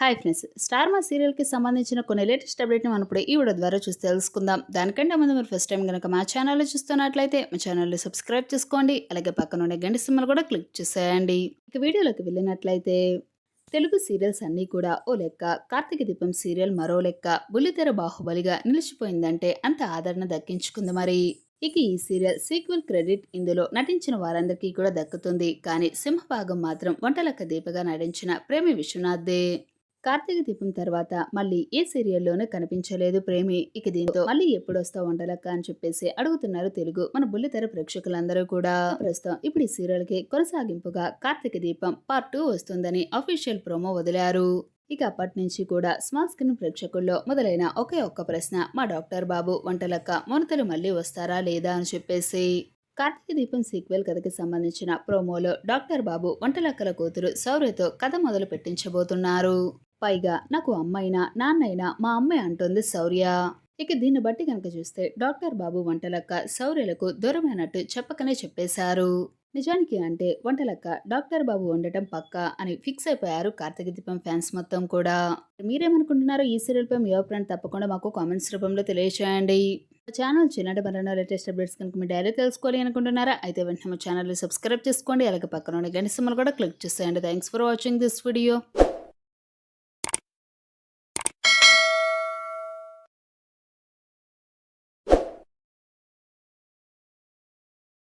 Hi friends, star మా సీరియల్కి సంబంధించిన కొన్ని లేటెస్ట్ అప్డేట్ని మనం ఇప్పుడు ఈ వీడియో ద్వారా చూసి తెలుసుకుందాం. దానికంటే ముందు మీరు ఫస్ట్ టైం కనుక మా ఛానల్లో చూస్తున్నట్లయితే మా ఛానల్ని సబ్స్క్రైబ్ చేసుకోండి. అలాగే పక్కన ఉండే గంట సింబల్ కూడా క్లిక్ చేసేయండి. ఇక వీడియోలోకి వెళ్ళినట్లయితే తెలుగు సీరియల్స్ అన్నీ కూడా ఓ లెక్క, కార్తీక దీపం సీరియల్ మరో లెక్క బుల్లితెర బాహుబలిగా నిలిచిపోయిందంటే అంత ఆదరణ దక్కించుకుంది. మరి ఇక ఈ సీరియల్ సీక్వెల్ క్రెడిట్ ఇందులో నటించిన వారందరికీ కూడా దక్కుతుంది. కానీ సింహభాగం మాత్రం వంటలక్క దీపగా నటించిన ప్రేమి విశ్వనాథ్దే. కార్తీక దీపం తర్వాత మళ్ళీ ఏ సీరియల్లోనే కనిపించలేదు ప్రేమి. ఇక దీంతో మళ్ళీ ఎప్పుడొస్తావు వంటలక్క అని చెప్పేసి అడుగుతున్నారు తెలుగు మన బుల్లితెర ప్రేక్షకులందరూ కూడా. ప్రస్తుతం ఇప్పుడు ఈ సీరియల్ కి కొనసాగింపుగా కార్తీక దీపం పార్ట్ 2 వస్తుందని అఫీషియల్ ప్రోమో వదిలారు. ఇక అప్పటి నుంచి కూడా స్మాల్ స్క్రీన్ ప్రేక్షకుల్లో మొదలైన ఒకే ఒక్క ప్రశ్న, మా డాక్టర్ బాబు వంటలక్క మునతలు మళ్ళీ వస్తారా లేదా అని చెప్పేసి. కార్తీక దీపం సీక్వెల్ కథకి సంబంధించిన ప్రోమోలో డాక్టర్ బాబు వంటలక్కల కూతురు శౌర్యతో కథ మొదలు పెట్టించబోతున్నారు. పైగా నాకు అమ్మైనా నాన్నైనా మా అమ్మే అంటోంది శౌర్య. ఇక దీన్ని బట్టి కనుక చూస్తే డాక్టర్ బాబు వంటలక్క శౌర్యలకు దూరమైనట్టు చెప్పకనే చెప్పేశారు. నిజానికి అంటే వంటలక్క డాక్టర్ బాబు ఉండటం పక్కా అని ఫిక్స్ అయిపోయారు కార్తీక దీపం ఫ్యాన్స్ మొత్తం కూడా. మీరేమనుకుంటున్నారో ఈ సీరియల్ పై మీ అభిప్రాయం తప్పకుండా మాకు కామెంట్స్ రూపంలో తెలియజేయండి. ఛానల్ చిన్నటి మరణ లేటెస్ట్ అప్డేట్స్ కనుక మీ డైలీ తెలుసుకోవాలి అనుకుంటున్నారా అయితే వెంటనే మా ఛానల్ సబ్స్క్రైబ్ చేసుకోండి. అలాగే పక్కన ఉన్న గంట సింబల్ కూడా క్లిక్ చేసేయండి. Thanks for watching this video.